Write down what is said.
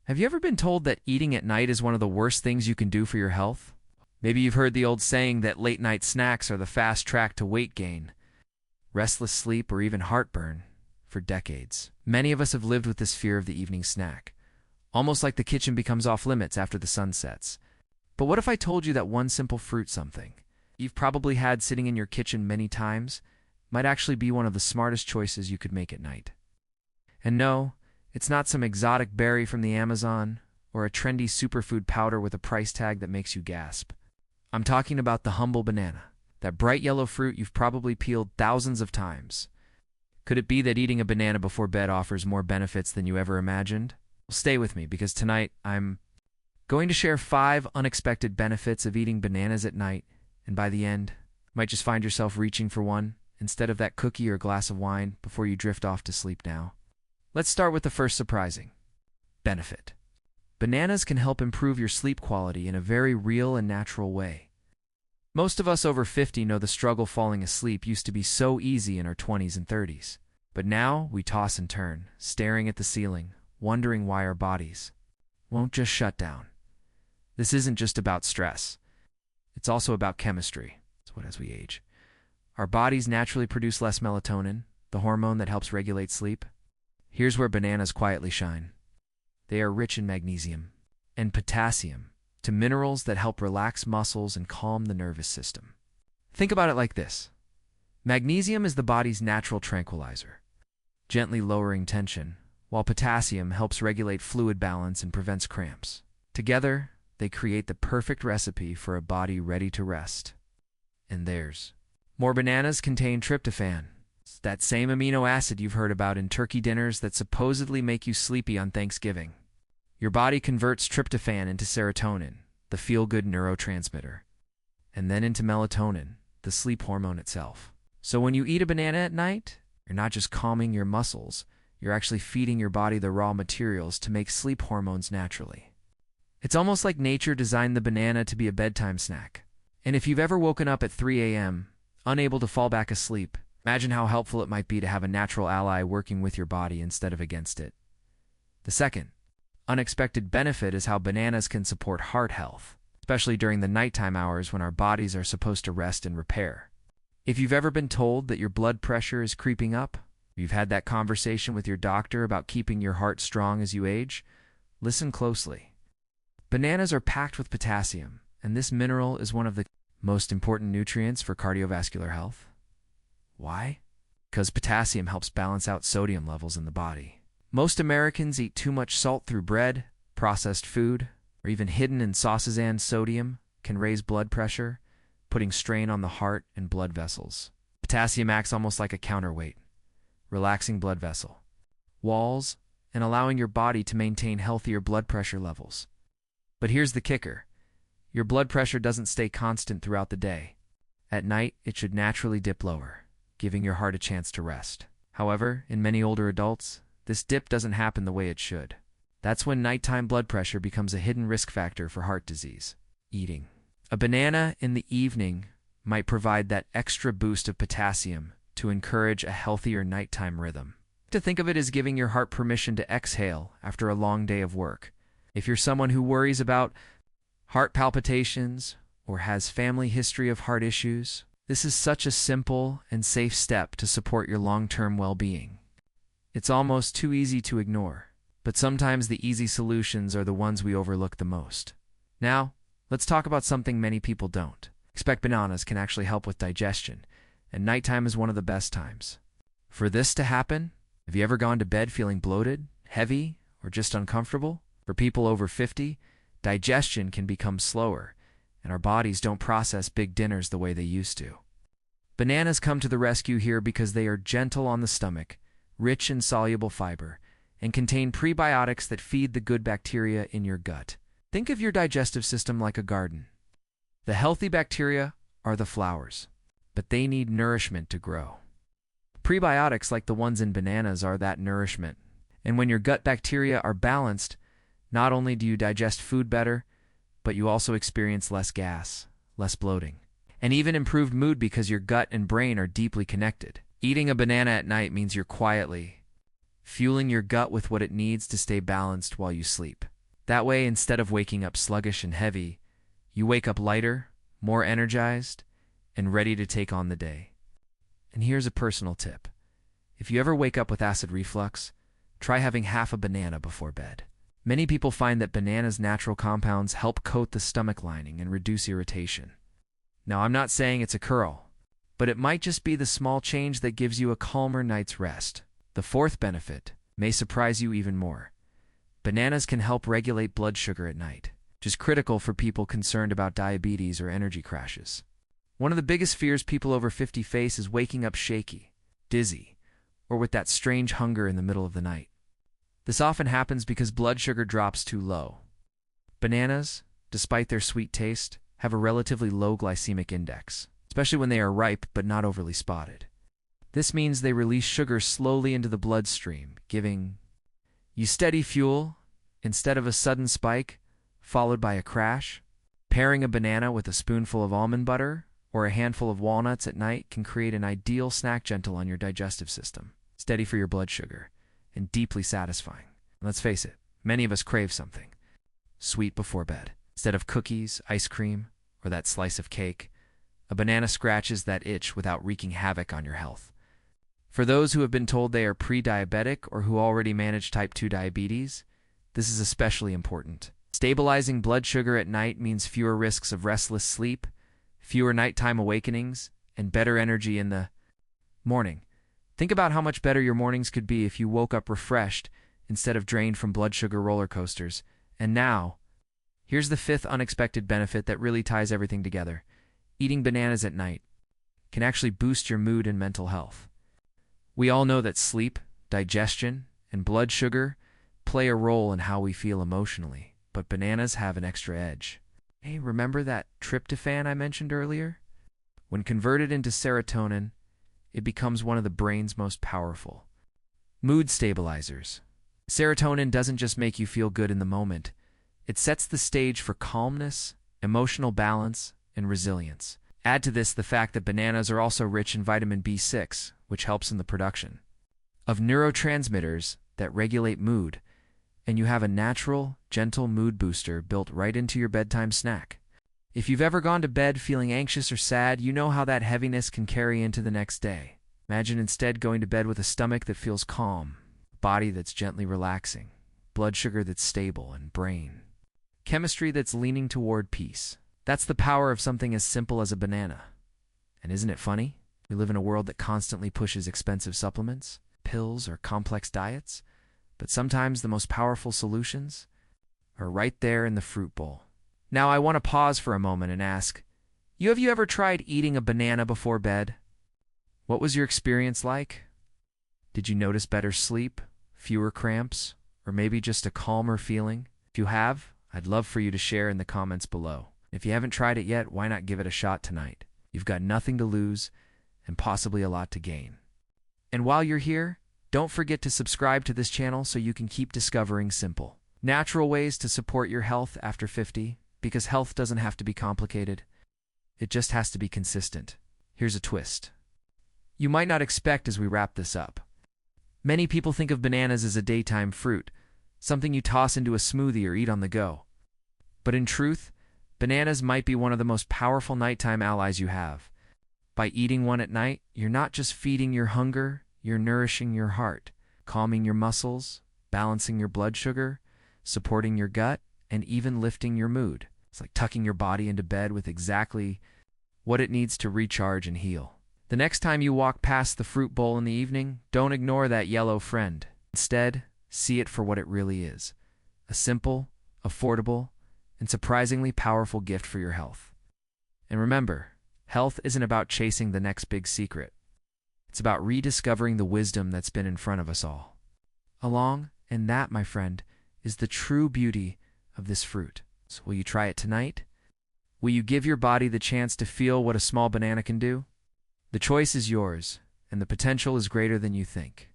Have you ever been told that eating at night is one of the worst things you can do for your health? Maybe you've heard the old saying that late night snacks are the fast track to weight gain, restless sleep, or even heartburn for decades. Many of us have lived with this fear of the evening snack, almost like the kitchen becomes off limits after the sun sets. But what if I told you that one simple fruit, something you've probably had sitting in your kitchen many times, might actually be one of the smartest choices you could make at night? And no, it's not some exotic berry from the Amazon or a trendy superfood powder with a price tag that makes you gasp. I'm talking about the humble banana, that bright yellow fruit you've probably peeled thousands of times. Could it be that eating a banana before bed offers more benefits than you ever imagined? Well, stay with me, because tonight I'm going to share 5 unexpected benefits of eating bananas at night, and by the end, you might just find yourself reaching for one instead of that cookie or glass of wine before you drift off to sleep now. Let's start with the first surprising benefit. Bananas can help improve your sleep quality in a very real and natural way. Most of us over 50 know the struggle falling asleep used to be so easy in our 20s and 30s. But now we toss and turn, staring at the ceiling, wondering why our bodies won't just shut down. This isn't just about stress. It's also about chemistry. It's what, as we age, our bodies naturally produce less melatonin, the hormone that helps regulate sleep. Here's where bananas quietly shine. They are rich in magnesium and potassium, to minerals that help relax muscles and calm the nervous system. Think about it like this. Magnesium is the body's natural tranquilizer, gently lowering tension, while potassium helps regulate fluid balance and prevents cramps. Together, they create the perfect recipe for a body ready to rest. And theirs. More bananas contain tryptophan, that same amino acid you've heard about in turkey dinners that supposedly make you sleepy on Thanksgiving. Your body converts tryptophan into serotonin, the feel-good neurotransmitter, and then into melatonin, the sleep hormone itself. So when you eat a banana at night, you're not just calming your muscles, you're actually feeding your body the raw materials to make sleep hormones naturally. It's almost like nature designed the banana to be a bedtime snack. And if you've ever woken up at 3 a.m., unable to fall back asleep, imagine how helpful it might be to have a natural ally working with your body instead of against it. The second unexpected benefit is how bananas can support heart health, especially during the nighttime hours when our bodies are supposed to rest and repair. If you've ever been told that your blood pressure is creeping up, or you've had that conversation with your doctor about keeping your heart strong as you age, listen closely. Bananas are packed with potassium, and this mineral is one of the most important nutrients for cardiovascular health. Why? Because potassium helps balance out sodium levels in the body. Most Americans eat too much salt through bread, processed food, or even hidden in sauces, and sodium can raise blood pressure, putting strain on the heart and blood vessels. Potassium acts almost like a counterweight, relaxing blood vessel walls and allowing your body to maintain healthier blood pressure levels. But here's the kicker. Your blood pressure doesn't stay constant throughout the day. At night, it should naturally dip lower, giving your heart a chance to rest. However, in many older adults, this dip doesn't happen the way it should. That's when nighttime blood pressure becomes a hidden risk factor for heart disease. Eating a banana in the evening might provide that extra boost of potassium to encourage a healthier nighttime rhythm. To think of it as giving your heart permission to exhale after a long day of work. If you're someone who worries about heart palpitations or has family history of heart issues, this is such a simple and safe step to support your long-term well-being. It's almost too easy to ignore, but sometimes the easy solutions are the ones we overlook the most. Now, let's talk about something many people don't expect. Bananas can actually help with digestion, and nighttime is one of the best times for this to happen. Have you ever gone to bed feeling bloated, heavy, or just uncomfortable? For people over 50, digestion can become slower, and our bodies don't process big dinners the way they used to. Bananas come to the rescue here because they are gentle on the stomach, rich in soluble fiber, and contain prebiotics that feed the good bacteria in your gut. Think of your digestive system like a garden. The healthy bacteria are the flowers, but they need nourishment to grow. Prebiotics like the ones in bananas are that nourishment. And when your gut bacteria are balanced, not only do you digest food better, but you also experience less gas, less bloating, and even improved mood because your gut and brain are deeply connected. Eating a banana at night means you're quietly fueling your gut with what it needs to stay balanced while you sleep. That way, instead of waking up sluggish and heavy, you wake up lighter, more energized, and ready to take on the day. And here's a personal tip. If you ever wake up with acid reflux, try having half a banana before bed. Many people find that bananas' natural compounds help coat the stomach lining and reduce irritation. Now, I'm not saying it's a curl, but it might just be the small change that gives you a calmer night's rest. The fourth benefit may surprise you even more. Bananas can help regulate blood sugar at night, which is critical for people concerned about diabetes or energy crashes. One of the biggest fears people over 50 face is waking up shaky, dizzy, or with that strange hunger in the middle of the night. This often happens because blood sugar drops too low. Bananas, despite their sweet taste, have a relatively low glycemic index, especially when they are ripe but not overly spotted. This means they release sugar slowly into the bloodstream, giving you steady fuel instead of a sudden spike followed by a crash. Pairing a banana with a spoonful of almond butter or a handful of walnuts at night can create an ideal snack gentle on your digestive system, steady for your blood sugar, and deeply satisfying. Let's face it, many of us crave something sweet before bed. Instead of cookies, ice cream, or that slice of cake, a banana scratches that itch without wreaking havoc on your health. For those who have been told they are pre-diabetic or who already manage type 2 diabetes, this is especially important. Stabilizing blood sugar at night means fewer risks of restless sleep, fewer nighttime awakenings, and better energy in the morning. Think about how much better your mornings could be if you woke up refreshed instead of drained from blood sugar roller coasters. And now, here's the fifth unexpected benefit that really ties everything together. Eating bananas at night can actually boost your mood and mental health. We all know that sleep, digestion, and blood sugar play a role in how we feel emotionally, but bananas have an extra edge. Hey, remember that tryptophan I mentioned earlier? When converted into serotonin, it becomes one of the brain's most powerful mood stabilizers. Serotonin doesn't just make you feel good in the moment. It sets the stage for calmness, emotional balance, and resilience. Add to this the fact that bananas are also rich in vitamin B6, which helps in the production of neurotransmitters that regulate mood, and you have a natural, gentle mood booster built right into your bedtime snack. If you've ever gone to bed feeling anxious or sad, you know how that heaviness can carry into the next day. Imagine instead going to bed with a stomach that feels calm, a body that's gently relaxing, blood sugar that's stable, and brain chemistry that's leaning toward peace. That's the power of something as simple as a banana. And isn't it funny? We live in a world that constantly pushes expensive supplements, pills, or complex diets, but sometimes the most powerful solutions are right there in the fruit bowl. Now I want to pause for a moment and ask, have you ever tried eating a banana before bed? What was your experience like? Did you notice better sleep, fewer cramps, or maybe just a calmer feeling? If you have, I'd love for you to share in the comments below. If you haven't tried it yet, why not give it a shot tonight? You've got nothing to lose and possibly a lot to gain. And while you're here, don't forget to subscribe to this channel so you can keep discovering simple, natural ways to support your health after 50, because health doesn't have to be complicated. It just has to be consistent. Here's a twist you might not expect as we wrap this up. Many people think of bananas as a daytime fruit, something you toss into a smoothie or eat on the go. But in truth, bananas might be one of the most powerful nighttime allies you have. By eating one at night, you're not just feeding your hunger, you're nourishing your heart, calming your muscles, balancing your blood sugar, supporting your gut, and even lifting your mood. It's like tucking your body into bed with exactly what it needs to recharge and heal. The next time you walk past the fruit bowl in the evening, don't ignore that yellow friend. Instead, see it for what it really is: a simple, affordable, and surprisingly powerful gift for your health. And remember, health isn't about chasing the next big secret. It's about rediscovering the wisdom that's been in front of us all along, and that, my friend, is the true beauty of this fruit. So will you try it tonight? Will you give your body the chance to feel what a small banana can do? The choice is yours, and the potential is greater than you think.